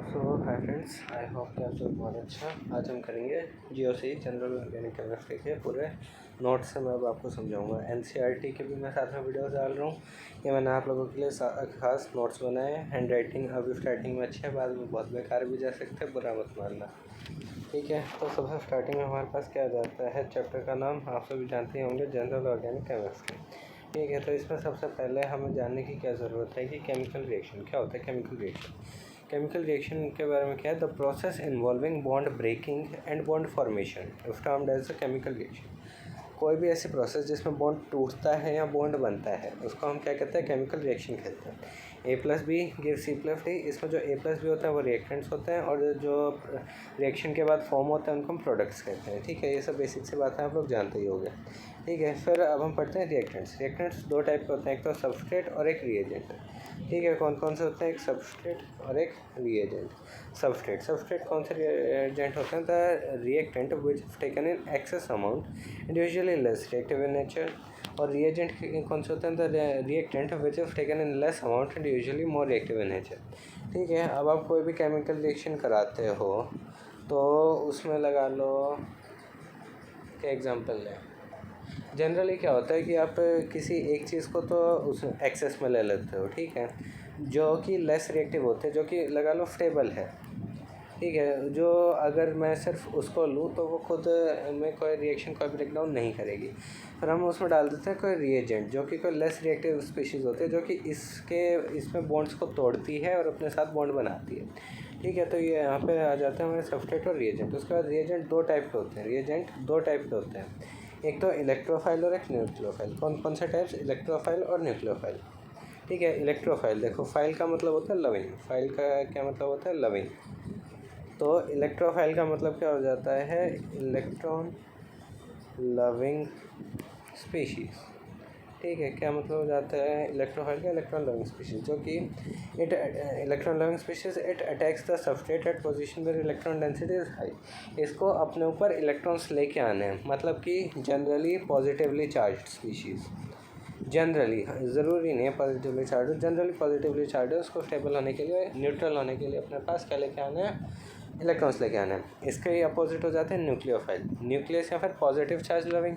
So hi friends, I hope कि आप सब बहुत अच्छा। आज हम करेंगे जीओसी जनरल ऑर्गेनिक केमिस्ट्री के पूरे नोट्स से मैं अब आपको समझाऊंगा। एनसीईआरटी के भी मैं साथ में वीडियोस डाल रहा हूँ। ये मैंने आप लोगों के लिए खास नोट्स बनाए हैं। हैंड राइटिंग अभी स्टार्टिंग में अच्छी है, बाद में बहुत बेकार भी जा सकते हैं, बुरा मत मानना, ठीक है। तो सबसे स्टार्टिंग में हमारे पास क्या जाता है, चैप्टर का नाम आप सभी जानते होंगे, जनरल ऑर्गेनिक केमिस्ट्री, ठीक है। तो इसमें सबसे पहले हमें जानने की क्या ज़रूरत है कि केमिकल रिएक्शन क्या होता है। केमिकल रिएक्शन के बारे में क्या है, the process involving bond breaking and bond formation is termed as a chemical reaction. कोई भी ऐसी प्रोसेस जिसमें बॉन्ड टूटता है या बॉन्ड बनता है उसको हम क्या कहते हैं, केमिकल रिएक्शन कहते हैं। A+B गिव C+D, इसमें जो A+B होता है वो रिएक्टेंट्स होते हैं, और जो रिएक्शन के बाद फॉर्म होते हैं उनको हम प्रोडक्ट्स कहते हैं, ठीक है। ये सब बेसिक सी बातें आप लोग जानते ही होंगे, ठीक है। फिर अब हम पढ़ते हैं रिएक्टेंट्स दो टाइप के होते हैं, एक तो सबस्ट्रेट और एक रिएजेंट, ठीक है। कौन कौन से होते हैं, एक सबस्ट्रेट और एक रिएजेंट। सबस्ट्रेट कौन से रिएजेंट होते हैं, the reactant which taken in excess amount and usually less reactive in nature. और रिएजेंट कौन से होते हैं, the reactant which is taken in less amount and usually more reactive in nature, ठीक है। अब आप कोई भी केमिकल रिएक्शन कराते हो तो उसमें लगा लो क्या एग्जांपल लें। जनरली क्या होता है कि आप किसी एक चीज़ को तो उस एक्सेस में ले लेते हो, ठीक है, जो कि लेस रिएक्टिव होते हैं, जो कि लगा लो स्टेबल है, ठीक है। जो अगर मैं सिर्फ उसको लूँ तो वो खुद में कोई रिएक्शन कोई ब्रेकडाउन नहीं करेगी। फिर हम उसमें डाल देते हैं कोई रिएजेंट जो कि कोई लेस रिएक्टिव स्पीशीज़ होती है, जो कि इसमें बॉन्ड्स को तोड़ती है और अपने साथ बॉन्ड बनाती है, ठीक है। तो ये यहाँ पे आ जाते हैं हमारे सबस्ट्रेट और रिएजेंट। उसके बाद रिएजेंट दो टाइप के होते हैं, एक तो इलेक्ट्रोफाइल और एक न्यूक्लियोफाइल। कौन कौन से टाइप्स, इलेक्ट्रोफाइल और न्यूक्लियोफाइल, ठीक है। इलेक्ट्रोफाइल देखो, फाइल का मतलब होता है लविंग, फाइल का क्या मतलब होता है, लविंग। तो इलेक्ट्रोफाइल का मतलब क्या हो जाता है, इलेक्ट्रॉन लविंग स्पीशीज़, ठीक है। क्या मतलब हो जाता है इलेक्ट्रोफाइल का, इलेक्ट्रॉन लविंग स्पीशीज़, जो कि electron loving species it attacks the substrate at position where electron density is high. इसको अपने ऊपर इलेक्ट्रॉन्स लेके आने हैं, मतलब कि generally positively charged species, generally ज़रूरी नहीं है positively charge, generally positively charge है, उसको स्टेबल होने के लिए, न्यूट्रल होने के लिए अपने पास क्या लेके आना है, इलेक्ट्रॉन्स लेके आना है। इसके ही अपोजिट हो जाते हैं न्यूक्लियोफाइल, न्यूक्लियस या फिर positive charge loving,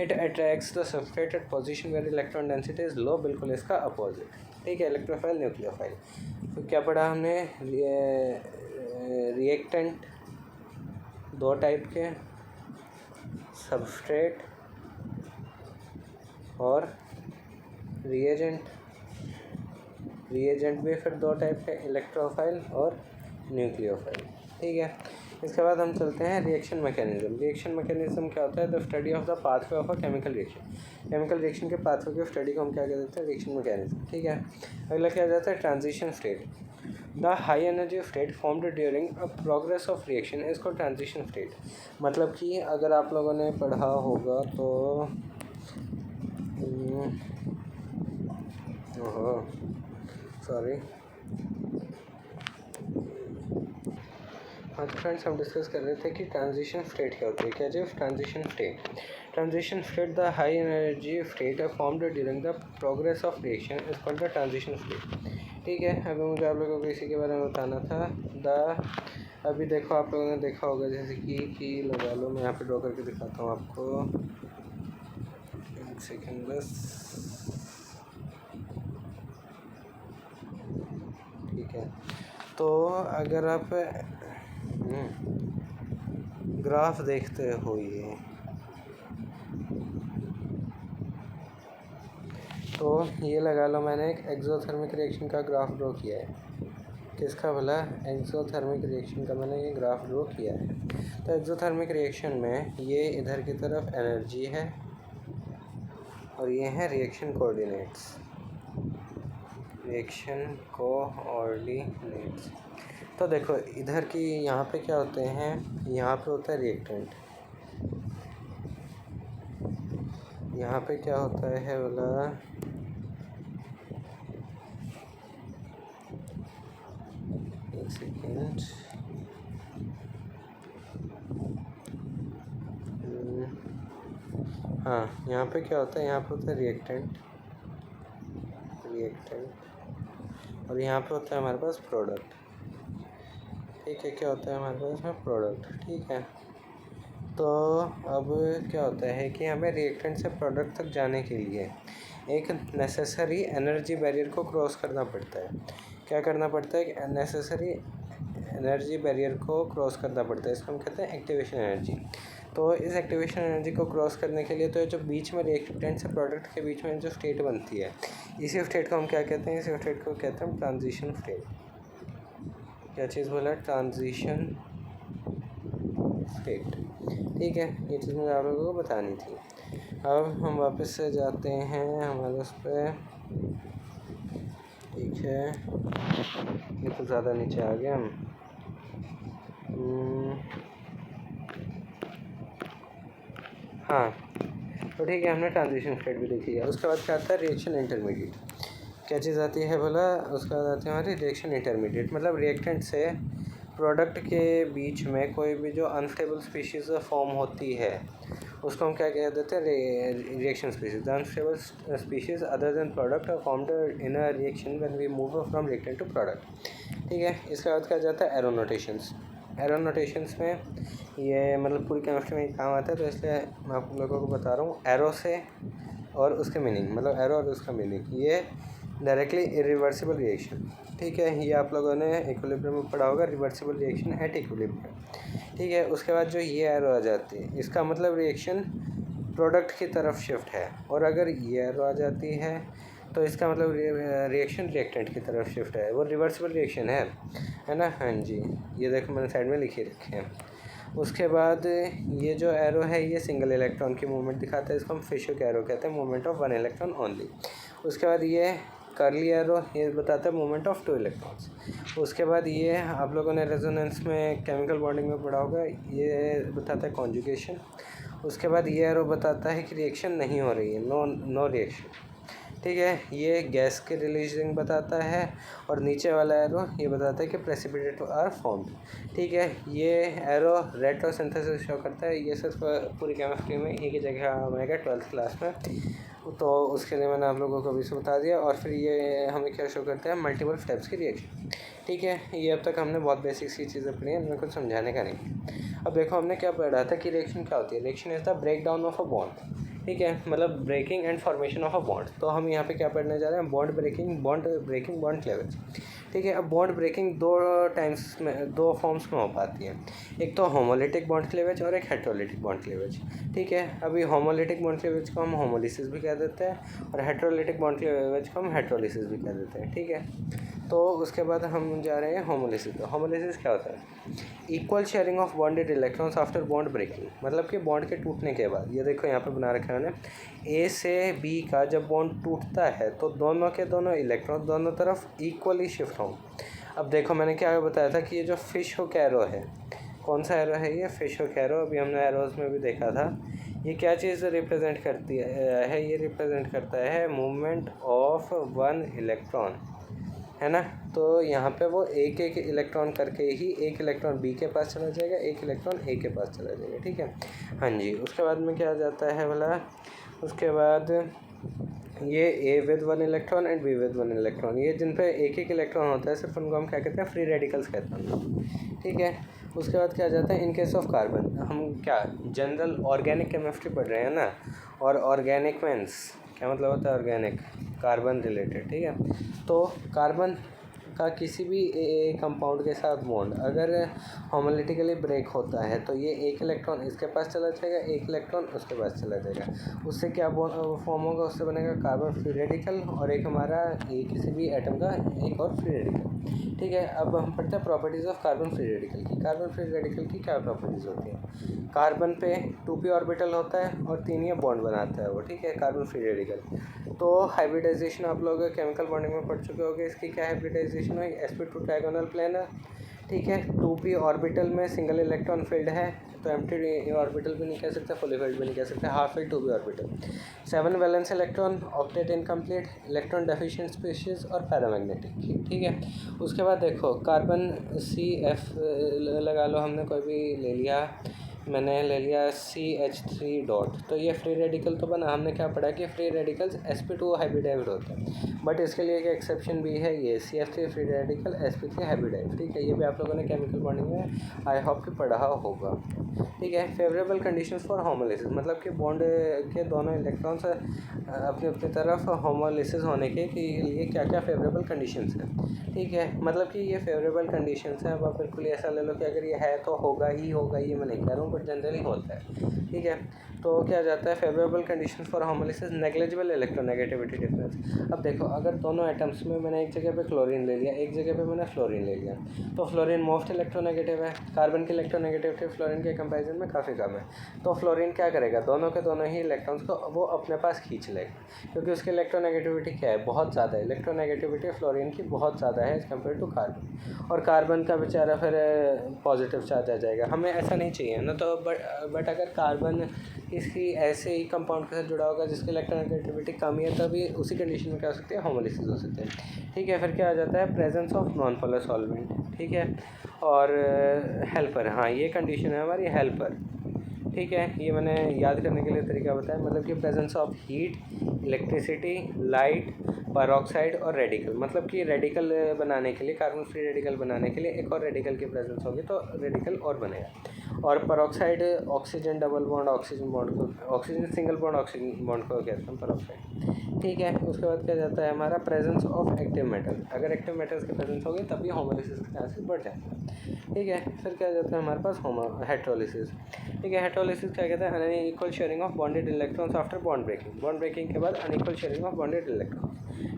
it attracts the substrate at position where electron density is low, बिल्कुल इसका अपोजिट, ठीक है। Electrophile, nucleophile. तो क्या पढ़ा हमने, रिएक्टेंट दो टाइप के, सबस्ट्रेट और रिएजेंट भी फिर दो टाइप के, इलेक्ट्रोफाइल और न्यूक्लियोफाइल, ठीक है। इसके बाद हम चलते हैं रिएक्शन मैकेनिज्म क्या होता है, the study of the pathway of a chemical reaction के पाथवे के स्टडी को हम क्या कहते हैं, रिएक्शन मैकेनिज्म, ठीक है। अगला क्या जाता है, transition state, the high energy state formed during a progress of reaction is called transition state. मतलब कि अगर आप लोगों ने पढ़ा होगा तो सॉरी, हाँ। तो फ्रेंड्स हम डिस्कस कर रहे थे कि ट्रांजिशन स्टेट क्या होती है, क्या जी, transition state the high energy state formed during the progress of reaction is called the transition state, ठीक है। अभी मुझे आप लोगों को इसी के बारे में बताना था। अभी देखो, आप लोगों ने देखा होगा जैसे कि लगा लो, मैं यहाँ पे ड्रॉ करके दिखाता हूँ आपको, एक सेकेंड बस, ठीक है। तो अगर आप ग्राफ देखते हो, ये लगा लो, मैंने एक एक्सोथर्मिक रिएक्शन का ग्राफ ड्रॉ किया है। किसका भला, एक्सोथर्मिक रिएक्शन का मैंने ये ग्राफ ड्रॉ किया है। तो एक्सोथर्मिक रिएक्शन में ये इधर की तरफ एनर्जी है और ये है रिएक्शन कोऑर्डिनेट्स, तो देखो इधर की यहाँ पे क्या होते हैं, यहाँ पे होता है रिएक्टेंट, यहाँ पे क्या होता है बोला, एक सेकेंड, हाँ, यहाँ पे क्या होता है, यहाँ पे होता है रिएक्टेंट, और यहाँ पे होता है हमारे पास प्रोडक्ट, ठीक है, क्या होता है हमारे पास में प्रोडक्ट। ठीक है, तो अब क्या होता है कि हमें रिएक्टेंट से प्रोडक्ट तक जाने के लिए एक नेसेसरी एनर्जी बैरियर को क्रॉस करना पड़ता है। क्या करना पड़ता है? नेसेसरी एनर्जी बैरियर को क्रॉस करना पड़ता है। इसको हम कहते हैं एक्टिवेशन एनर्जी। तो इस एक्टिवेशन एनर्जी को क्रॉस करने के लिए तो जो बीच में रिएक्टेंट से प्रोडक्ट के बीच में जो स्टेट बनती है, इसी स्टेट को हम क्या कहते हैं? इसी स्टेट को कहते हैं ट्रांजिशन स्टेट। क्या चीज़ बोला? Transition state. ठीक है, ये चीज़ मुझे आप लोगों को बतानी थी। अब हम वापस से जाते हैं हमारे उस पर। ठीक है, ये तो ज़्यादा नीचे आ गया हम। हाँ, तो ठीक है, हमने ट्रांजिशन स्टेट भी देख लिया। उसके बाद क्या आता है? Reaction intermediate. क्या चीज़ आती है बोला? उसके बाद आती है हमारी रिएक्शन इंटरमीडिएट, मतलब रिएक्टेंट से प्रोडक्ट के बीच में कोई भी जो अनस्टेबल स्पीशीज़ फॉर्म होती है उसको हम क्या कह देते हैं? Reaction species. The unstable species other than product are formed in a reaction when we move from reactant to product. ठीक है, इसके बाद क्या जाता है? Arrow notations. एरो नोटेशंस में ये मतलब पूरी केमिस्ट्री में काम आता है, तो इसलिए मैं आप लोगों को बता रहा हूँ। एरो से और उसके मीनिंग, मतलब एरो और उसका मीनिंग, ये डायरेक्टली इरिवर्सिबल रिएक्शन। ठीक है, ये आप लोगों ने इक्विलिब्रियम में पढ़ा होगा, रिवर्सिबल रिएक्शन एट इक्विलिब्रियम। ठीक है, उसके बाद जो ये एरो आ जाती है, इसका मतलब रिएक्शन प्रोडक्ट की तरफ शिफ्ट है। और अगर ये एरो आ जाती है तो इसका मतलब रिएक्शन रिएक्टेंट की तरफ शिफ्ट है, वो रिवर्सिबल रिएक्शन है ना। हाँ जी, ये देखो मैंने साइड में लिखे रखे हैं। उसके बाद ये जो एरो है ये सिंगल इलेक्ट्रॉन की मूवमेंट दिखाता है, इसको हम फिशर एरो कहते हैं, मूवमेंट ऑफ 1 इलेक्ट्रॉन ओनली। उसके बाद ये कर्ली एरो, ये बताता है मूवमेंट ऑफ 2 इलेक्ट्रॉन्स। उसके बाद ये आप लोगों ने रेजोनेंस में केमिकल बॉन्डिंग में पढ़ा होगा, ये बताता है कॉन्जुगेशन। उसके बाद ये एरो बताता है कि रिएक्शन नहीं हो रही है, नो रिएक्शन। ठीक है, ये गैस के रिलीजिंग बताता है। और नीचे वाला एरो ये बताता है कि प्रेसिपिटेट आर फॉर्म्ड। ठीक है, ये एरो रेट्रोसिंथेसिस शो करता है। ये सिर्फ पूरी केमिस्ट्री में एक ही जगह आएगा 12th क्लास में, तो उसके लिए मैंने आप लोगों को अभी से बता दिया। और फिर ये हमें क्या शो करता है? मल्टीपल स्टेप्स की रिएक्शन। ठीक है, ये अब तक हमने बहुत बेसिक सी चीज़ें पढ़ी हैं, इनमें कुछ समझाने का नहीं। अब देखो हमने क्या पढ़ा था कि रिएक्शन क्या होती है। Reaction is the break down of a bond. ठीक है, मतलब breaking and formation of a bond. तो हम यहाँ पे क्या पढ़ने जा रहे हैं? Bond breaking, bond cleavage. ठीक है, अब बॉन्ड ब्रेकिंग दो फॉर्म्स में हो पाती है। एक तो होमोलिटिक बॉन्ड क्लीवेज और एक हेट्रोलिटिक बॉन्ड क्लीवेज। ठीक है, अभी होमोलिटिक बॉन्ड क्लीवेज को हम होमोलिसिस भी कह देते हैं और हेट्रोलिटिक बॉन्ड क्लीवेज को हम हेट्रोलिसिस भी कह देते हैं। ठीक है, तो उसके बाद हम जा रहे हैं होमोलिसिस पे। होमोलिसिस क्या होता है? Equal sharing of bonded electrons after bond breaking, मतलब कि बॉन्ड के टूटने के बाद। ये देखो यहाँ पे बना रखा है मैंने, ए से बी का जब बॉन्ड टूटता है तो दोनों के दोनों इलेक्ट्रॉन दोनों तरफ इक्वली शिफ्ट हों। अब देखो मैंने क्या बताया था कि ये जो फिश हुक एरो है, कौन सा एरो है ये? Fish hook arrow. अभी हमने एरोज में भी देखा था। ये क्या चीज़ रिप्रेजेंट करती है? ये रिप्रेजेंट करता है मूवमेंट ऑफ 1 इलेक्ट्रॉन, है ना। तो यहाँ पे वो एक एक इलेक्ट्रॉन करके ही एक इलेक्ट्रॉन बी के पास चला जाएगा, एक इलेक्ट्रॉन ए के पास चला जाएगा। ठीक है, हाँ जी। उसके बाद में क्या जाता है भला? उसके बाद ये ए with 1 electron and be with 1 electron, ये जिन पे एक एक इलेक्ट्रॉन होता है सिर्फ उनको हम क्या कहते हैं? फ्री रेडिकल्स कहते हैं। ठीक है, उसके बाद क्या जाता है? इन केस ऑफ कार्बन, हम क्या जनरल ऑर्गेनिक केमिस्ट्री पढ़ रहे हैं ना, और ऑर्गेनिक मीन्स क्या मतलब होता है? Organic, carbon related. ठीक है, तो कार्बन का किसी भी कंपाउंड के साथ बॉन्ड अगर होमोलिटिकली ब्रेक होता है तो ये एक इलेक्ट्रॉन इसके पास चला जाएगा, एक इलेक्ट्रॉन उसके पास चला जाएगा। उससे क्या फॉर्म होगा? उससे बनेगा कार्बन फ्री रेडिकल और एक हमारा किसी भी एटम का एक और फ्री रेडिकल। ठीक है, अब हम पढ़ते हैं properties of carbon free radical की। कार्बन फ्री रेडिकल की क्या प्रॉपर्टीज़ होती हैं? कार्बन पे 2p ऑर्बिटल होता है और 3 ये बॉन्ड बनाता है वो। ठीक है, कार्बन फ्री रेडिकल। तो हाइब्रिडाइजेशन आप लोग केमिकल बॉन्डिंग में पढ़ चुके होंगे। इसकी क्या हाइब्रिडाइजेशन है? sp2 trigonal planar. ठीक है, 2p ऑर्बिटल में सिंगल इलेक्ट्रॉन फील्ड है, तो एम्प्टी ऑर्बिटल भी नहीं कह सकते, फुली फील्ड भी नहीं कह सकते, half field 2p orbital. 7 valence electron, octet incomplete, electron deficient species और पैरामैग्नेटिक। ठीक है, उसके बाद देखो कार्बन CF लगा लो, हमने कोई भी ले लिया, मैंने ले लिया CH3 डॉट, तो ये फ्री रेडिकल तो बना। हमने क्या पढ़ा कि फ्री रेडिकल्स sp2 हाइब्रिडाइज्ड होते हैं, बट इसके लिए एक एक्सेप्शन भी है, ये CH3 free radical sp3 hybridised. ठीक है, ये भी आप लोगों ने केमिकल बॉन्डिंग में आई होप कि पढ़ा होगा। ठीक है, फेवरेबल कंडीशंस फॉर होमोलिसिस, मतलब कि बॉन्ड के दोनों इलेक्ट्रॉन्स अपनी अपनी तरफ होमोलिसिस होने के लिए क्या क्या फेवरेबल कंडीशंस हैं। ठीक है, मतलब कि ये फेवरेबल कंडीशंस हैं। अब आप बिल्कुल ऐसा ले लो कि अगर ये है तो होगा ही होगा, ये मैं नहीं कह रहा हूँ, बट जनरली होता है। ठीक है, तो क्या जाता है favourable conditions for homolysis, negligible electronegativity difference. अब देखो, अगर दोनों एटम्स में मैंने एक जगह पे क्लोरीन ले लिया, एक जगह पे मैंने फ्लोरीन ले लिया, तो फ्लोरीन मोस्ट इलेक्ट्रोनेगेटिव है। कार्बन की इलेक्ट्रोनेगेटिविटी फ्लोरीन के कंपैरिजन में काफ़ी कम है। तो फ्लोरीन क्या करेगा, दोनों के दोनों ही इलेक्ट्रॉन्स को वो अपने पास खींच लेगा, क्योंकि उसकी इलेक्ट्रोनेगेटिविटी क्या है, बहुत ज़्यादा है। इलेक्ट्रोनेगेटिविटी फ्लोरीन की बहुत ज़्यादा है एज़ कम्पेयर टू कार्बन। और कार्बन का बेचारा फिर पॉजिटिव चार्ज आ जाएगा। हमें ऐसा नहीं चाहिए ना, तो बट अगर कार्बन इसकी ऐसे ही कंपाउंड के साथ जुड़ा होगा जिसकी इलेक्ट्रोनेगेटिविटी कम है, तभी उसी कंडीशन में क्या हो सकती है, होमोलिसिस हो सकते हैं। ठीक है, फिर क्या आ जाता है, presence of non polar solvent. ठीक है, और हेल्पर, हाँ ये कंडीशन है हमारी हेल्पर। ठीक है, ये मैंने याद करने के लिए तरीका बताया, मतलब कि presence of heat, electricity, light, peroxide और रेडिकल। मतलब कि रेडिकल बनाने के लिए, कार्बन फ्री रेडिकल बनाने के लिए एक और रेडिकल की प्रेजेंस होगी तो रेडिकल और बनेगा। और peroxide oxygen double bond oxygen bond को, oxygen single bond oxygen bond को कहते हैं पेरोक्साइड। ठीक है, उसके बाद क्या जाता है हमारा प्रेजेंस ऑफ एक्टिव मेटल। अगर एक्टिव मेटल्स की प्रेजेंस होगी तभी होमोलिसिस का चांसेस बढ़ जाएगा। ठीक है, फिर क्या जाता है हमारे पास हेट्रोलिसिस। ठीक है, हेट्रोलिसिस क्या कहता है, unequal sharing of bonded electrons after bond breaking. Bond breaking के बाद unequal sharing of bonded electrons.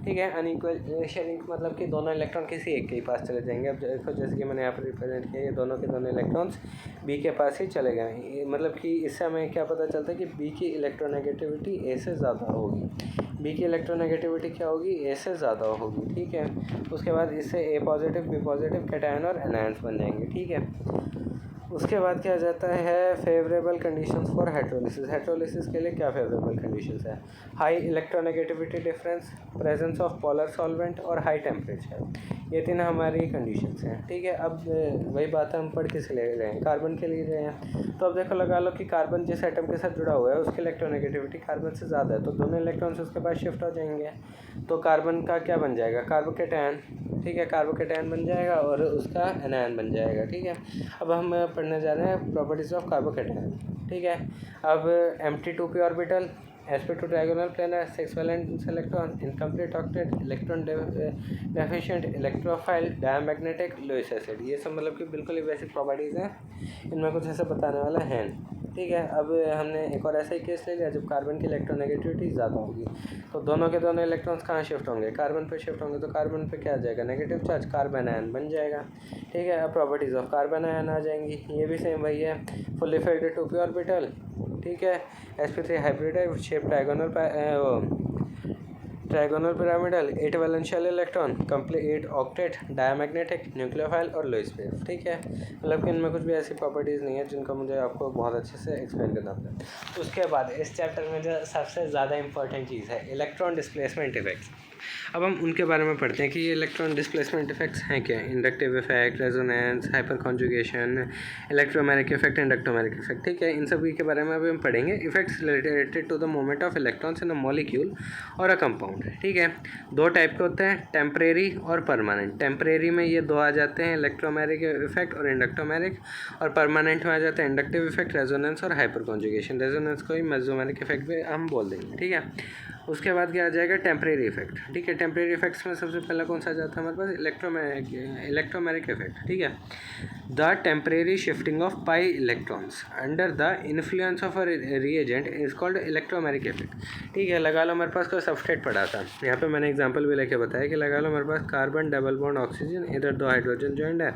ठीक है, अनइक्वल शेयरिंग मतलब कि दोनों इलेक्ट्रॉन किसी एक के ही पास चले जाएंगे। अब देखो, जैसे कि मैंने यहाँ पर रिप्रेजेंट किया, ये दोनों के दोनों इलेक्ट्रॉन्स बी के पास ही चले गए। मतलब कि इससे हमें क्या पता चलता है कि बी की इलेक्ट्रोनेगेटिविटी ए से ज़्यादा होगी। बी की इलेक्ट्रोनेगेटिविटी क्या होगी, ए से ज़्यादा होगी। ठीक है, उसके बाद इससे ए पॉजिटिव, बी पॉजिटिव, कैटायन और एनायंस बन जाएंगे। ठीक है, उसके बाद क्या जाता है फेवरेबल कंडीशंस फॉर हेट्रोलिसिस। हेट्रोलिसिस के लिए क्या फेवरेबल कंडीशंस है, high electronegativity difference, presence of polar solvent और हाई टेम्परेचर। ये तीन हमारी कंडीशंस हैं। ठीक है, अब वही बात हम पढ़ किस ले रहे हैं, कार्बन के लिए रहे हैं। तो अब देखो, लगा लो कि कार्बन जिस एटम के साथ जुड़ा हुआ है उसकी इलेक्ट्रोनेगेटिविटी कार्बन से ज़्यादा है, तो दोनों इलेक्ट्रॉन्स उसके पास शिफ्ट हो जाएंगे। तो कार्बन का क्या बन जाएगा, कार्बोकेटायन। ठीक है, कार्बोकेटायन बन जाएगा और उसका एनायन बन जाएगा। ठीक है, अब हम पढ़ने जा रहे हैं प्रॉपर्टीज़ ऑफ कार्बोकेटायन। ठीक है, अब Mt2p orbital, sp2 diagonal planar, 6 valence electron, incomplete octet, electron deficient, electrophile, diamagnetic, Lewis acid। ये सब मतलब कि बिल्कुल ही बेसिक प्रॉपर्टीज़ हैं, इनमें कुछ ऐसा बताने वाला है। ठीक है, अब हमने एक और ऐसा ही केस ले लिया जब कार्बन की इलेक्ट्रोनेगेटिविटी ज़्यादा होगी, तो दोनों के दोनों इलेक्ट्रॉन्स कहाँ शिफ्ट होंगे, कार्बन पे शिफ्ट होंगे। तो कार्बन पे क्या आ जाएगा, नेगेटिव चार्ज, कार्बन आयन बन जाएगा। ठीक है, अब प्रॉपर्टीज़ ऑफ कार्बन आयन आ जाएंगी, ये भी सेम वही है। फुल्ली फिल्ड 2p ऑर्बिटल, ठीक है, sp3 hybridised, shape trigonal pyramidal, 8 valential electron, complete octet, diamagnetic, nucleophile और लुईस पेयर। ठीक है, मतलब कि इनमें कुछ भी ऐसी प्रॉपर्टीज़ नहीं है जिनको मुझे आपको बहुत अच्छे से एक्सप्लेन करना पड़े। उसके बाद इस चैप्टर में जो सबसे ज़्यादा इंपॉर्टेंट चीज़ है, इलेक्ट्रॉन डिस्प्लेसमेंट इफेक्ट्स। अब हम उनके बारे में पढ़ते हैं कि ये इलेक्ट्रॉन डिस्प्लेसमेंट इफेक्ट्स हैं क्या। Inductive effect, resonance, hyperconjugation, electromagnetic effect, inductomagnetic effect. ठीक है, इन सभी के बारे में अभी हम पढ़ेंगे। Effects related to the movement of electrons in a molecule और अ कंपाउंड। ठीक है, दो टाइप के होते हैं, टेम्परेरी और परमानेंट। टेम्परेरी में ये दो आ जाते हैं, इलेक्ट्रोमैग्नेटिक इफेक्ट और इंडक्टोमैग्नेटिक, और परमानेंट में आ जाता है इंडक्टिव इफेक्ट, रेजोनेंस और हाइपर कॉन्जुगेशन। रेजोनेंस को ही मेसोमैग्नेटिक इफेक्ट भी हम बोल देंगे। ठीक है, उसके बाद क्या आ जाएगा, टेम्परेरी इफेक्ट। ठीक है, टेम्परेरी इफेक्ट्स में सबसे पहला कौन सा आ जाता है हमारे पास, इलेक्ट्रोमैग्नेटिक इफेक्ट। ठीक है, the temporary shifting of pi electrons under the influence of a reagent is called electromagnetic effect. ठीक है, लगा लो हमारे पास कोई सबस्ट्रेट पड़ा था, यहाँ पे मैंने एग्जांपल भी लेके बताया कि लगा लो हमारे पास कार्बन डबल बॉन्ड ऑक्सीजन, इधर दो हाइड्रोजन जॉइंट है,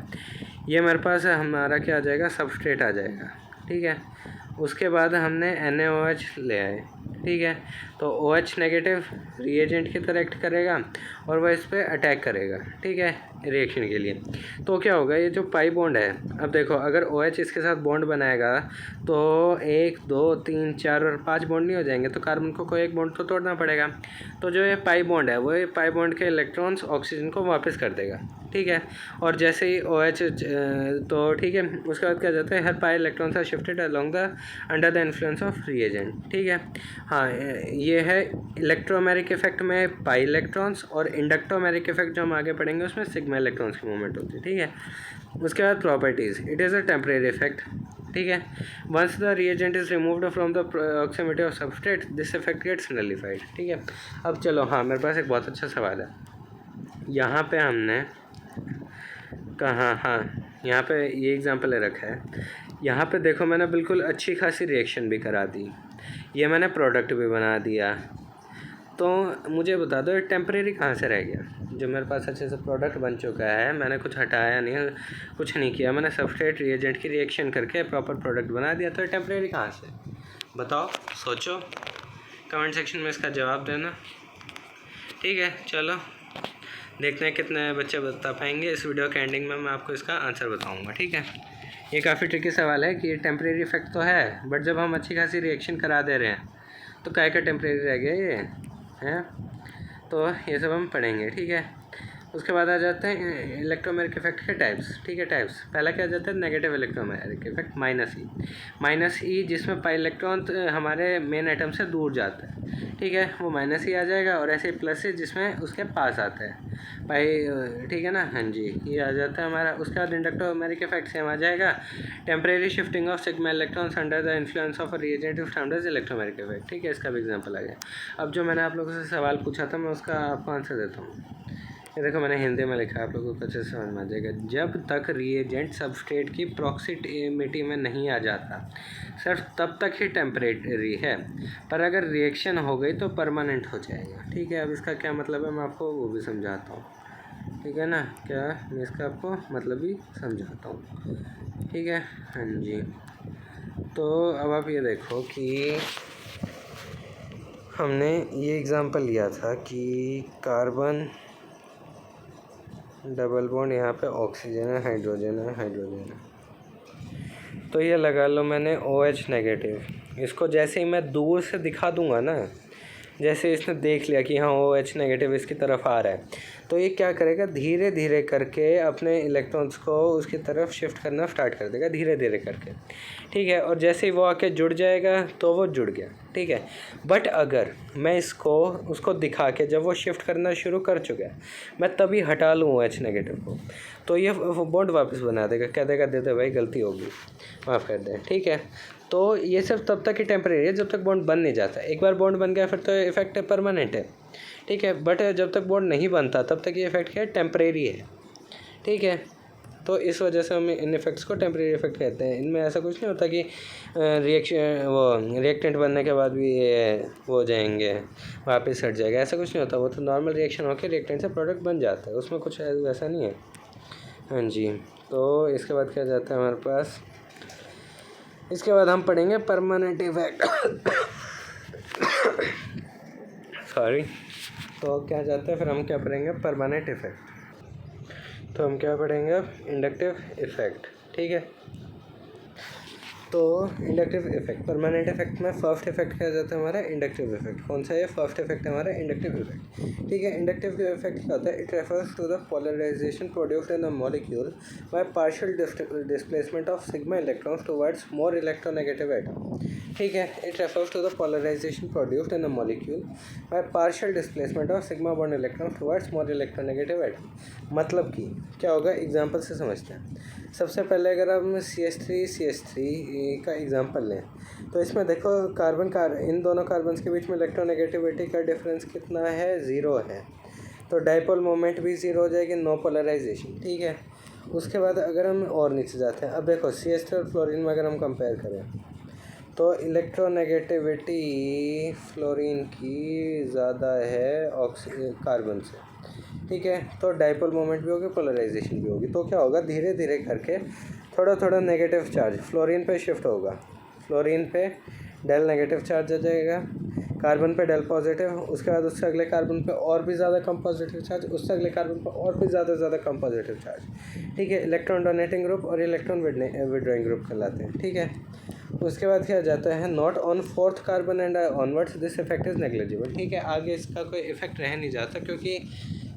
ये हमारे पास हमारा क्या आ जाएगा, सबस्ट्रेट आ जाएगा। ठीक है, उसके बाद हमने NaOH ले आए। ठीक है, तो OH नेगेटिव रिएजेंट की तरह एक्ट करेगा और वह इस पर अटैक करेगा। ठीक है, रिएक्शन के लिए। तो क्या होगा, ये जो पाई बॉन्ड है, अब देखो अगर OH इसके साथ बॉन्ड बनाएगा तो 1 2 3 4 और 5 बॉन्ड नहीं हो जाएंगे, तो कार्बन को कोई एक बॉन्ड तो तोड़ना पड़ेगा। तो जो ये पाई बॉन्ड है वो ये पाई बॉन्ड के इलेक्ट्रॉन्स ऑक्सीजन को वापस कर देगा। ठीक है। और जैसे ही OH तो ठीक है, उसके बाद क्या जाता है, हर pi electrons are shifted along the under the influence of reagent, ठीक है। हाँ, ये है इलेक्ट्रोमेरिक इफेक्ट में पाई इलेक्ट्रॉन्स, और इंडक्टोमेरिक इफेक्ट जो हम आगे पढ़ेंगे उसमें सिग्मा इलेक्ट्रॉन्स की मूवमेंट होती है, ठीक है। उसके बाद properties, it is a temporary effect, ठीक है। Once the reagent is removed from the proximity of substrate this effect gets nullified, ठीक है। अब चलो, हाँ, मेरे पास एक बहुत अच्छा सवाल है। यहाँ पे हमने कहा, हाँ, यहाँ पे ये एग्जांपल रखा है। यहाँ पे देखो, मैंने बिल्कुल अच्छी खासी रिएक्शन भी करा दी, ये मैंने प्रोडक्ट भी बना दिया। तो मुझे बता दो, ये टेम्परेरी कहाँ से रह गया? जो मेरे पास अच्छे से प्रोडक्ट बन चुका है, मैंने कुछ हटाया नहीं, कुछ नहीं किया, मैंने सबस्ट्रेट रिएजेंट की रिएक्शन करके प्रॉपर प्रोडक्ट बना दिया, तो ये टेम्परेरी कहाँ से? बताओ, सोचो, कमेंट सेक्शन में इसका जवाब देना, ठीक है। चलो देखते हैं कितने बच्चे बता पाएंगे। इस वीडियो के एंडिंग में मैं आपको इसका आंसर बताऊँगा, ठीक है। ये काफ़ी ट्रिकी सवाल है कि ये टेम्परेरी इफेक्ट तो है, बट जब हम अच्छी खासी रिएक्शन करा दे रहे हैं तो काय का टेम्परेरी रह गया ये है। तो ये सब हम पढ़ेंगे, ठीक है। उसके बाद आ जाते हैं इलेक्ट्रोमेरिक इफेक्ट के टाइप्स, ठीक है। टाइप्स, पहला क्या आ जाता है, नेगेटिव इलेक्ट्रोमेरिक इफेक्ट, माइनस ई, जिसमें पाई इलेक्ट्रॉन हमारे मेन एटम से दूर जाता है, ठीक है, वो माइनस ई आ जाएगा। और ऐसे प्लस ई जिसमें उसके पास आता है पाई, ठीक है ना, हाँ जी, ये आ जाता है हमारा। उसके बाद इंडक्टोमेरिक इफेक्ट सेम आ जाएगा, temporary shifting of sigma electrons under the influence of a reagent is termed as electromeric effect, ठीक है। इसका भी एग्जांपल आ गया। अब जो मैंने आप लोगों से सवाल पूछा था, मैं उसका आपको आंसर देता हूँ। ये देखो, मैंने हिंदी में लिखा है, आप लोगों को अच्छे से समझ में आ जाएगा। जब तक रिएजेंट सबस्ट्रेट की प्रॉक्सिमिटी में नहीं आ जाता, सिर्फ तब तक ही टेम्परेरी है, पर अगर रिएक्शन हो गई तो परमानेंट हो जाएगा, ठीक है। अब इसका क्या मतलब है, मैं आपको वो भी समझाता हूँ, ठीक है ना। क्या, मैं इसका आपको मतलब भी समझाता हूँ, ठीक है, हाँ जी। तो अब आप ये देखो कि हमने ये एग्ज़ाम्पल लिया था कि कार्बन डबल बॉन्ड, यहाँ पे ऑक्सीजन है, हाइड्रोजन है, हाइड्रोजन है, तो ये लगा लो मैंने OH नेगेटिव। इसको जैसे ही मैं दूर से दिखा दूंगा ना, जैसे इसने देख लिया कि हाँ OH नेगेटिव इसकी तरफ आ रहा है, तो ये क्या करेगा, धीरे धीरे करके अपने इलेक्ट्रॉन्स को उसकी तरफ शिफ्ट करना स्टार्ट कर देगा, धीरे धीरे करके, ठीक है। और जैसे ही वो आके जुड़ जाएगा तो वो जुड़ गया, ठीक है। बट अगर मैं इसको उसको दिखा के जब वो शिफ्ट करना शुरू कर चुका है, मैं तभी हटा लूँ OH नेगेटिव को, तो ये बॉन्ड वापस बना देगा, कह देगा दे दे भाई, गलती होगी, माफ़ कर दे, ठीक है। तो ये सिर्फ तब तक ही टेम्परेरी है जब तक बॉन्ड बन नहीं जाता। एक बार बॉन्ड बन गया फिर तो इफेक्ट परमानेंट है, ठीक है। बट जब तक बॉन्ड नहीं बनता तब तक ये इफेक्ट क्या है, टेम्परेरी है, ठीक है। तो इस वजह से हम इन इफेक्ट्स को टेम्परेरी इफेक्ट कहते हैं। इनमें ऐसा कुछ नहीं होता कि रिएक्टेंट बनने के बाद भी ये हो जाएंगे, वापस हट जाएगा, ऐसा कुछ नहीं होता। वो तो नॉर्मल रिएक्शन होकर रिएक्टेंट से प्रोडक्ट बन जाता है, उसमें कुछ वैसा नहीं है, हाँ जी। तो इसके बाद क्या जाता है हमारे पास, इसके बाद हम पढ़ेंगे परमानेंट इफेक्ट सॉरी। तो क्या जाता है, फिर हम क्या पढ़ेंगे, परमानेंट इफेक्ट। तो हम क्या पढ़ेंगे अब, इंडक्टिव इफेक्ट, ठीक है। तो इंडक्टिव इफेक्ट, परमानेंट इफेक्ट में फर्स्ट इफेक्ट क्या जाता है हमारा, इंडक्टिव इफेक्ट। कौन सा है, फर्स्ट इफेक्ट हमारा इंडक्टिव इफेक्ट, ठीक है। इंडक्टिव इफेक्ट क्या होता है, it refers to the polarisation produced in the molecule by partial displacement of sigma electrons towards more electronegative atom, ठीक है। It refers to the polarisation produced in the molecule by partial displacement of sigma bond electrons towards more electronegative atom. मतलब कि क्या होगा, example से समझते हैं। सबसे पहले अगर हम CH3 का एग्जांपल लें, तो इसमें देखो इन दोनों कार्बन्स के बीच में इलेक्ट्रोनेगेटिविटी का डिफरेंस कितना है, 0 है। तो डाइपोल मोमेंट भी 0 हो जाएगी, नो पोलराइजेशन, ठीक है। उसके बाद अगर हम और नीचे जाते हैं, अब देखो CH3 और फ्लोरीन में अगर हम कंपेयर करें तो इलेक्ट्रोनेगेटिविटी फ्लोरीन की ज़्यादा है कार्बन से, ठीक है। तो डाइपोल मोमेंट भी होगी, पोलराइजेशन भी होगी। तो क्या होगा, धीरे धीरे करके थोड़ा थोड़ा नेगेटिव चार्ज फ्लोरीन पे शिफ्ट होगा, फ्लोरीन पे डेल नेगेटिव चार्ज आ जाएगा, कार्बन पे डेल पॉजिटिव, उसके बाद उससे अगले कार्बन पे और भी ज़्यादा कम पॉजिटिव चार्ज, उससे अगले कार्बन पे और भी ज़्यादा कम पॉजिटिव चार्ज, ठीक है। इलेक्ट्रॉन डोनेटिंग ग्रुप और इलेक्ट्रॉन विड्रॉइंग ग्रुप कहलाते हैं, ठीक है। उसके बाद क्या जाता है, not on fourth carbon and onwards this effect is negligible, ठीक है। आगे इसका कोई इफेक्ट रह नहीं जाता, क्योंकि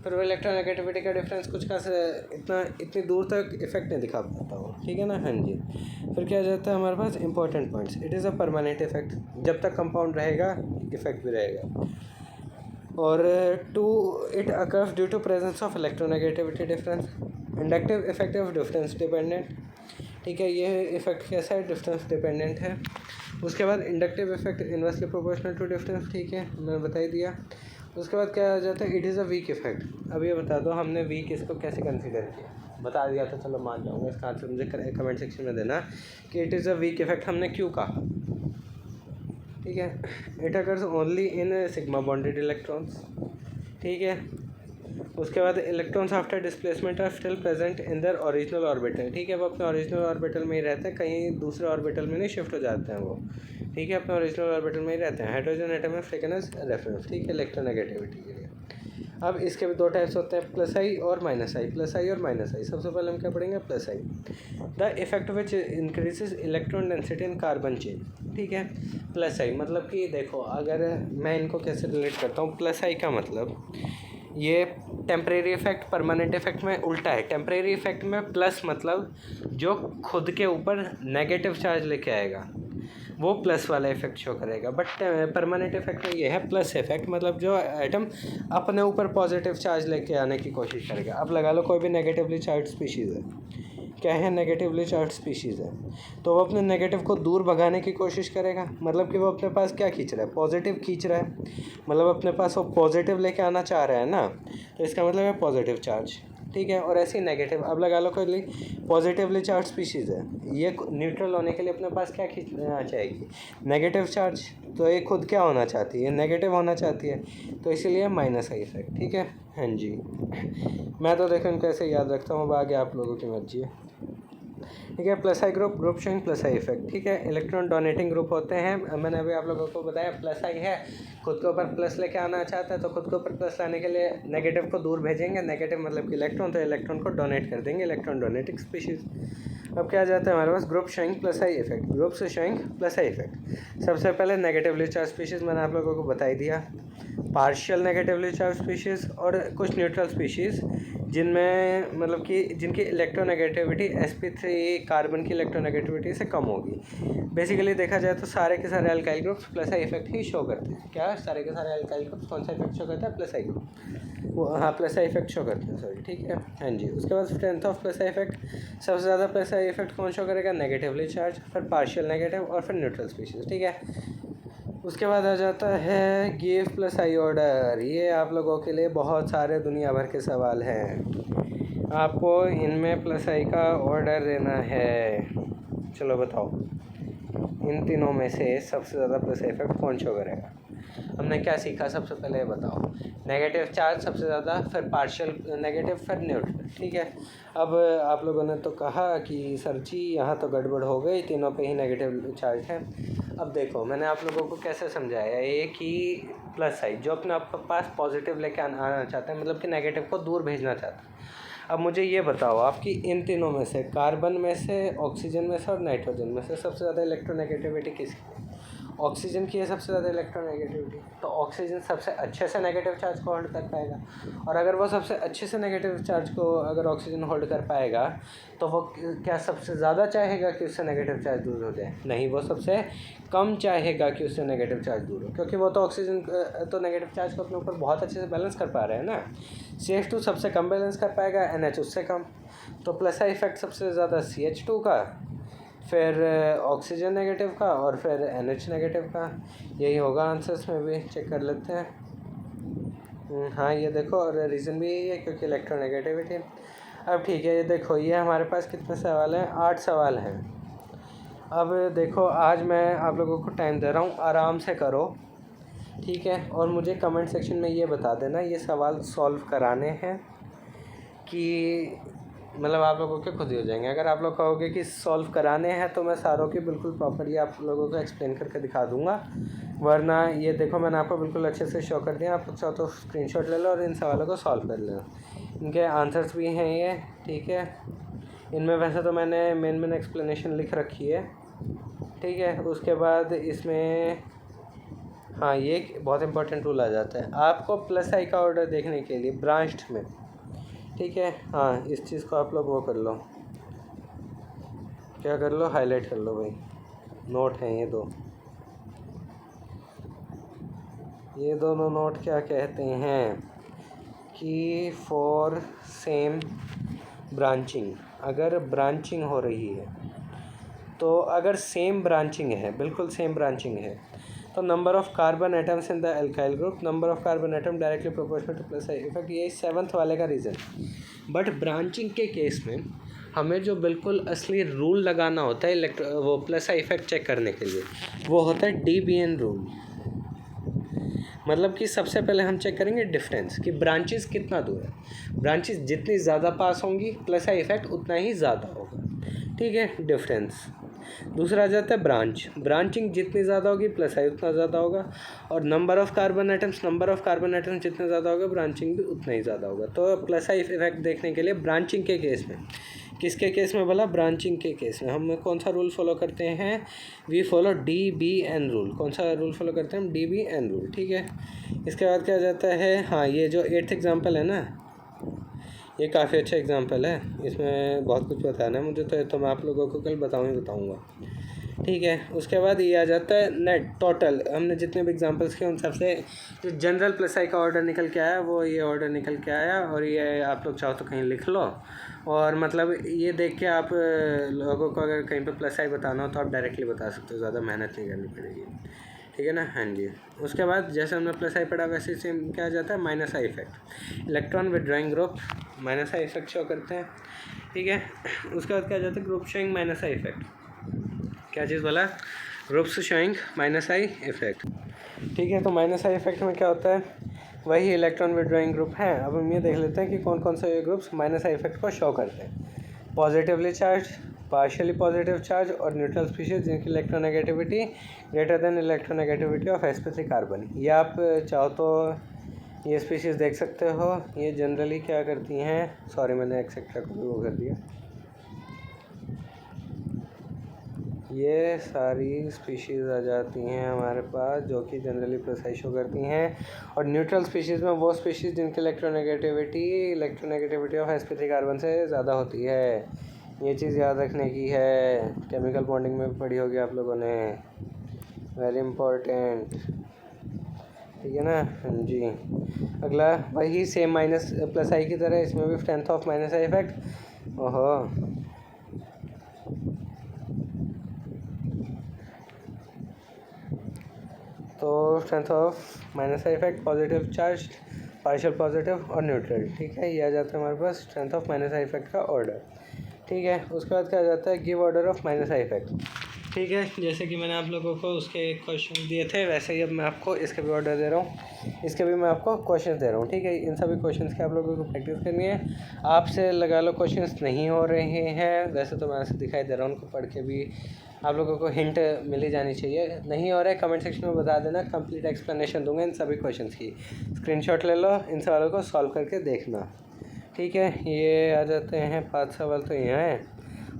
फिर वो इलेक्ट्रोनेगेटिविटी का डिफरेंस कुछ खास इतनी दूर तक इफेक्ट नहीं दिखा पाता वो, ठीक है ना। हाँ जी, फिर क्या जाता है हमारे पास important points. It is a permanent effect, जब तक कंपाउंड रहेगा इफेक्ट भी रहेगा। और two it occurs due to presence of electronegativity difference. Inductive effect of difference dependent, ठीक है, ये इफेक्ट कैसा है, डिफरेंस डिपेंडेंट है। उसके बाद inductive effect inversely proportional to difference, ठीक है, मैंने बता ही दिया। उसके बाद क्या आ जाता है, it is a weak effect. अब ये बता दो हमने वीक इसको कैसे कंसीडर किया, बता दिया तो चलो मान जाऊँगा। इसका आंसर मुझे कमेंट सेक्शन में देना कि it is a weak effect हमने क्यों कहा, ठीक है। It occurs only in sigma bonded electrons, ठीक है। उसके बाद electrons after displacement are still present in their original orbital, ठीक है, वो अपने ओरिजिनल ऑर्बिटल में ही रहते हैं, कहीं दूसरे ऑर्बिटल में नहीं शिफ्ट हो जाते हैं वो, ठीक है, अपने ओरिजिनल ऑर्बिटल में ही रहते हैं। Hydrogen atom is taken as reference, ठीक है, इलेक्ट्रोनेगेटिविटी के लिए। अब इसके भी दो टाइप्स होते हैं, प्लस आई और माइनस आई, प्लस आई और माइनस आई। सबसे पहले हम क्या पढ़ेंगे, plus I, the effect which increases electron density in carbon chain, ठीक है। प्लस आई मतलब कि देखो, अगर मैं इनको कैसे रिलेट करता हूँ, प्लस आई का मतलब ये टेम्परेरी इफेक्ट परमानेंट इफेक्ट में उल्टा है। टेम्परेरी इफेक्ट में प्लस मतलब जो खुद के ऊपर नेगेटिव चार्ज लेके आएगा वो प्लस वाला इफेक्ट शो करेगा, बट परमानेंट इफेक्ट में ये है प्लस इफेक्ट, मतलब जो एटम अपने ऊपर पॉजिटिव चार्ज लेके आने की कोशिश करेगा। अब लगा लो कोई भी नेगेटिवली चार्ज स्पीशीज़ है, क्या है, नेगेटिवली चार्ज स्पीशीज़ है, तो वो अपने नेगेटिव को दूर भगाने की कोशिश करेगा, मतलब कि वो अपने पास क्या खींच रहा है, पॉजिटिव खींच रहा है, मतलब अपने पास वो पॉजिटिव लेके आना चाह रहा है ना, तो इसका मतलब है पॉजिटिव चार्ज, ठीक है। और ऐसे ही नेगेटिव, अब लगा लो कोई पॉजिटिवली चार्ज स्पीशीज़ है, ये न्यूट्रल होने के लिए अपने पास क्या खींचना चाहेगी, नेगेटिव चार्ज, तो ये खुद क्या होना चाहती है, नेगेटिव होना चाहती है, तो इसीलिए माइनस आई इफेक्ट, ठीक है। हाँ जी, मैं तो देखो इनको ऐसे याद रखता हूँ, अब आगे आप लोगों की मर्जी है, ठीक है। Plus I group showing plus I effect, ठीक है, इलेक्ट्रॉन डोनेटिंग ग्रुप होते हैं। मैंने अभी आप लोगों को बताया प्लस आई है, खुद के ऊपर प्लस लेके आना चाहता है, तो खुद के ऊपर प्लस लाने के लिए नेगेटिव को दूर भेजेंगे, नेगेटिव मतलब कि इलेक्ट्रॉन, तो इलेक्ट्रॉन को डोनेट कर देंगे, इलेक्ट्रॉन डोनेटिंग स्पीशीज़। अब क्या जाता है हमारे पास, group showing plus I effect, group से शोइंग प्लस आई इफेक्ट। सबसे पहले नेगेटिवली चार्ज स्पीशीज़ मैंने आप लोगों को बता ही दिया, पार्शियल नेगेटिवली चार्ज स्पीशीज़ और कुछ न्यूट्रल स्पीशीज़ जिनमें मतलब कि जिनकी इलेक्ट्रोनेगेटिविटी sp3 कार्बन की इलेक्ट्रोनेगेटिविटी से कम होगी। बेसिकली देखा जाए तो सारे के सारे alkyl groups plus I effect he show करते हैं। क्या सारे के सारे अल्काइल ग्रुप्स कौन सा इफेक्ट शो करता है, प्लस आई ग्रुप, वो हाँ प्लस आई इफेक्ट शो करते हैं, सॉरी, ठीक है। हाँ जी, उसके बाद strength of plus I effect, सबसे ज़्यादा प्लस आई इफेक्ट कौन शो करेगा, नेगेटिवली चार्ज, फिर पार्शियल नेगेटिव और फिर न्यूट्रल स्पीशीज़, ठीक है। उसके बाद आ जाता है गिव प्लस आई ऑर्डर। ये आप लोगों के लिए बहुत सारे दुनिया भर के सवाल हैं, आपको इनमें प्लस आई का ऑर्डर देना है। चलो बताओ, इन तीनों में से सबसे ज़्यादा प्लस आई इफेक्ट कौन शो करेगा। हमने क्या सीखा, सबसे पहले ये बताओ, नेगेटिव चार्ज सबसे ज़्यादा, फिर पार्शियल नेगेटिव, फिर न्यूट्रल, ठीक है। अब आप लोगों ने तो कहा कि सर जी यहाँ तो गड़बड़ हो गई, तीनों पे ही नेगेटिव चार्ज है। अब देखो मैंने आप लोगों को कैसे समझाया, ये कि प्लस आई जो अपने आप पास पॉजिटिव लेके आना चाहता है, मतलब कि नेगेटिव को दूर भेजना चाहता है। अब मुझे ये बताओ आपकी इन तीनों में से, कार्बन में से, ऑक्सीजन में से और नाइट्रोजन में से सबसे ज़्यादा इलेक्ट्रोनेगेटिविटी किसकी है, ऑक्सीजन की है सबसे ज़्यादा इलेक्ट्रोनेगेटिविटी। तो ऑक्सीजन सबसे अच्छे से नेगेटिव चार्ज को होल्ड कर पाएगा, और अगर वो सबसे अच्छे से नेगेटिव चार्ज को अगर ऑक्सीजन होल्ड कर पाएगा तो वो क्या सबसे ज़्यादा चाहेगा कि उससे नेगेटिव चार्ज दूर हो जाए, नहीं, वो सबसे कम चाहेगा कि उससे नेगेटिव चार्ज दूर हो, क्योंकि वो तो ऑक्सीजन तो नेगेटिव चार्ज को अपने ऊपर बहुत अच्छे से बैलेंस कर पा रहे हैं ना। CH2 सबसे कम बैलेंस कर पाएगा, NH उससे कम, तो प्लस आई इफेक्ट सबसे ज़्यादा CH2 का, फिर ऑक्सीजन नेगेटिव का, और फिर NH नेगेटिव का। यही होगा आंसर्स में भी, चेक कर लेते हैं। हाँ ये देखो, और रीज़न भी यही है क्योंकि इलेक्ट्रोनेगेटिविटी। अब ठीक है, ये देखो, ये हमारे पास कितने सवाल हैं, 8 सवाल हैं। अब देखो आज मैं आप लोगों को टाइम दे रहा हूँ, आराम से करो, ठीक है। और मुझे कमेंट सेक्शन में ये बता देना ये सवाल सॉल्व कराने हैं कि मतलब आप लोगों के खुद ही हो जाएंगे। अगर आप लोग कहोगे कि सॉल्व कराने हैं तो मैं सारों की बिल्कुल प्रॉपर्ली आप लोगों को एक्सप्लेन करके दिखा दूंगा, वरना ये देखो मैंने आपको बिल्कुल अच्छे से शो कर दिया। आप लोग चाहो तो स्क्रीनशॉट ले लो और इन सवालों को सॉल्व कर लेना। इनके आंसर्स भी हैं ये, ठीक है। इनमें वैसे तो मैंने मेन एक्सप्लेनेशन लिख रखी है, ठीक है। उसके बाद इसमें हाँ, ये एक बहुत इंपॉर्टेंट रूल आ जाता है आपको प्लस आई का ऑर्डर देखने के लिए ब्रांच्ड में, ठीक है। हाँ, इस चीज़ को आप लोग वो कर लो, क्या कर लो, हाईलाइट कर लो भाई, नोट हैं ये दोनों नोट क्या कहते हैं कि फॉर सेम ब्रांचिंग, अगर ब्रांचिंग हो रही है तो अगर सेम ब्रांचिंग है, बिल्कुल सेम ब्रांचिंग है, तो number of carbon atoms in the alkyl group, number of carbon atom directly proportional two plus I effect, ये 7th वाले का रीज़न। बट ब्रांचिंग के केस में हमें जो बिल्कुल असली रूल लगाना होता है वो प्लस आई इफेक्ट चेक करने के लिए, वो होता है DBN रूल। मतलब कि सबसे पहले हम चेक करेंगे डिफरेंस कि ब्रांचेस कितना दूर है, ब्रांचेस जितनी ज़्यादा पास होंगी प्लस आई इफेक्ट उतना ही ज़्यादा होगा, ठीक है, डिफरेंस। दूसरा आ जाता है ब्रांचिंग जितनी ज़्यादा होगी प्लस आई उतना ज़्यादा होगा, और नंबर ऑफ़ कार्बन एटम्स जितने ज़्यादा होगा ब्रांचिंग भी उतना ही ज़्यादा होगा। तो प्लस आई इफेक्ट देखने के लिए ब्रांचिंग के केस में, किसके केस में बोला, ब्रांचिंग के केस में हम कौन सा रूल फॉलो करते हैं, वी फॉलो DBN रूल। कौन सा रूल फॉलो करते हैं हम, DBN रूल, ठीक है। इसके बाद क्या जाता है, हाँ, ये जो 8th एग्जाम्पल है ना, ये काफ़ी अच्छा एग्जांपल है, इसमें बहुत कुछ बताना है मुझे, तो मैं आप लोगों को कल बताऊंगा, ठीक है। उसके बाद ये आ जाता है नेट टोटल, हमने जितने भी एग्जांपल्स किए उन सबसे जो जनरल प्लस आई का ऑर्डर निकल के आया वो ये ऑर्डर निकल के आया, और ये आप लोग चाहो तो कहीं लिख लो, और मतलब ये देख के आप लोगों को अगर कहीं पे प्लस आई बताना हो तो आप डायरेक्टली बता सकते हो, ज़्यादा मेहनत नहीं करनी पड़ेगी, ठीक है ना। हाँ जी। उसके बाद जैसे हमने प्लस आई पढ़ा वैसे सेम क्या आ जाता है, minus I effect, electron withdrawing group minus I effect show करते हैं, ठीक है। उसके बाद क्या आ जाता है, group showing minus I effect, क्या चीज़ बोला, groups showing minus I effect, ठीक है। तो माइनस आई इफेक्ट में क्या होता है, वही इलेक्ट्रॉन विड्रॉइंग ग्रुप है। अब हम ये देख लेते हैं कि कौन कौन से ग्रुप्स माइनस आई इफेक्ट को शो करते हैं, positively charge, partially positive charge और न्यूट्रल स्पीशीज जिनकी electronegativity greater than electronegativity of sp3 carbon. ये आप चाहो तो ये स्पीशीज़ देख सकते हो, ये जनरली क्या करती हैं, सॉरी मैंने एक्सेट्रा को भी वो कर दिया, ये सारी स्पीशीज़ आ जाती हैं हमारे पास जो कि जनरली प्लस आई शो करती हैं, और न्यूट्रल स्पीशीज़ में वो स्पीशीज़ जिनकी इलेक्ट्रोनेगेटिविटी ऑफ sp3 कार्बन से ज़्यादा होती है। ये चीज़ याद रखने की है, केमिकल बॉन्डिंग में पढ़ी होगी आप लोगों ने, वेरी इम्पोर्टेंट, ठीक है ना। हाँ जी। अगला वही सेम माइनस प्लस आई की तरह इसमें भी strength of minus I effect, ओहो, तो strength of minus I effect, positive charge, partial positive और न्यूट्रल, ठीक है। ये आ जाता है हमारे पास strength of minus I effect का ऑर्डर, ठीक है। उसके बाद क्या आ जाता है, give order of minus I effect, ठीक है। जैसे कि मैंने आप लोगों को उसके क्वेश्चन दिए थे वैसे ही अब मैं आपको इसके भी ऑर्डर दे रहा हूँ, इसके भी मैं आपको क्वेश्चन दे रहा हूँ, ठीक है। इन सभी क्वेश्चंस की आप लोगों को प्रैक्टिस करनी है, आपसे लगा लो क्वेश्चंस नहीं हो रहे हैं, वैसे तो मैं ऐसे दिखाई दे रहा हूँ, उनको पढ़ के भी आप लोगों को हिंट मिल ही जानी चाहिए। नहीं हो रहा है कमेंट सेक्शन में बता देना, कंप्लीट एक्सप्लेनेशन दूंगा इन सभी क्वेश्चंस की, स्क्रीनशॉट ले लो, इन सवालों को सॉल्व करके देखना, ठीक है। ये आ जाते हैं 5 सवाल तो यहाँ हैं,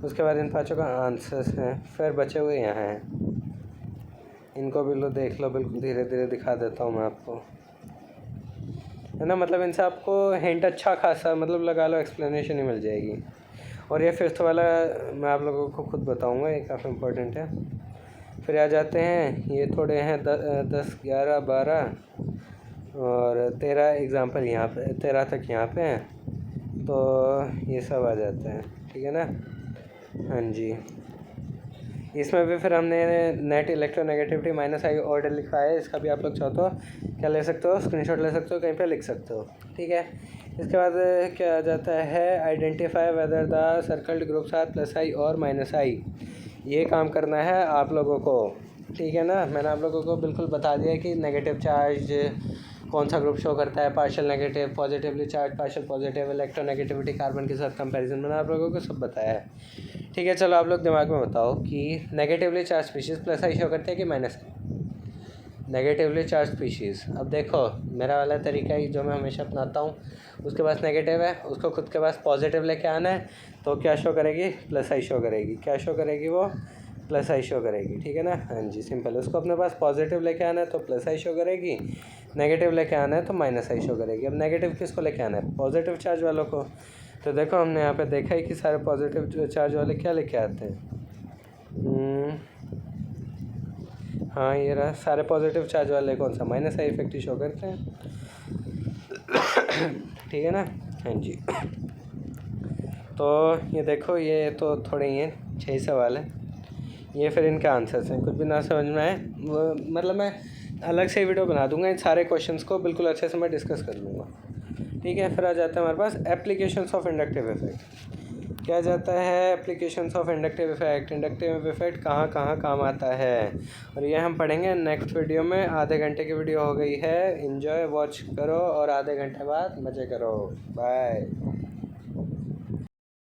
उसके बाद इन 5 का आंसर्स हैं, फिर बचे हुए यहाँ हैं, इनको भी लो देख लो, बिल्कुल धीरे धीरे दिखा देता हूँ मैं आपको, है ना। मतलब इनसे आपको हिंट अच्छा खासा मतलब लगा लो एक्सप्लेनेशन ही मिल जाएगी। और ये 5th वाला मैं आप लोगों को खुद बताऊँगा, ये काफ़ी इम्पोर्टेंट है। फिर आ जाते हैं ये थोड़े हैं 10, 11, 12 और 13 एग्ज़ाम्पल यहाँ पे, 13 तक यहाँ पे हैं, तो ये सब आ जाता है, ठीक है ना। हाँ जी। इसमें भी फिर हमने net electronegativity minus I order लिखा है, इसका भी आप लोग चाहो तो क्या ले सकते हो, स्क्रीनशॉट ले सकते हो, कहीं पे लिख सकते हो, ठीक है। इसके बाद क्या आ जाता है, identify whether the circled groups are plus I और माइनस आई, ये काम करना है आप लोगों को, ठीक है ना। मैंने आप लोगों को बिल्कुल बता दिया कि नेगेटिव चार्ज कौन सा ग्रुप शो करता है, partial negative, positively charge, partial positive, electronegativity carbon के साथ कंपैरिजन, मैंने आप लोगों को सब बताया है, ठीक है। चलो आप लोग दिमाग में बताओ कि negatively charge species plus I show करते हैं कि माइनस आई, नेगेटिवली चार्ज स्पीशीज़। अब देखो मेरा वाला तरीका ही जो मैं हमेशा अपनाता हूँ, उसके पास नेगेटिव है, उसको खुद के पास पॉजिटिव लेके आना है, तो क्या शो करेगी, प्लस आई शो करेगी, क्या शो करेगी वो, प्लस आई शो करेगी, ठीक है ना। हाँ जी, सिंपल। उसको अपने पास पॉजिटिव लेके आना है तो प्लस आई शो करेगी, नेगेटिव लेके आना है तो माइनस आई शो करेगी। अब नेगेटिव किसको लेके आना है? पॉजिटिव चार्ज वालों को। तो देखो हमने यहाँ पे देखा ही कि सारे पॉजिटिव चार्ज वाले क्या लेके आते हैं। हाँ ये रहा, सारे पॉजिटिव चार्ज वाले कौन सा? Minus I effect he show करते हैं, ठीक है ना। हाँ जी, तो ये देखो, ये तो थोड़े ही हैं, 6 सवाल हैं ये, फिर इनके आंसर्स हैं। कुछ भी ना समझ में आए मतलब मैं अलग से वीडियो बना दूंगा, इन सारे क्वेश्चंस को बिल्कुल अच्छे से मैं डिस्कस कर लूँगा, ठीक है। फिर आ जाता है हमारे पास एप्लीकेशंस ऑफ इंडक्टिव इफेक्ट। क्या जाता है? Applications of inductive effect. Inductive effect कहाँ कहाँ काम आता है, और ये हम पढ़ेंगे नेक्स्ट वीडियो में। आधे घंटे की वीडियो हो गई है, एंजॉय, वॉच करो और आधे घंटे बाद मज़े करो। बाय।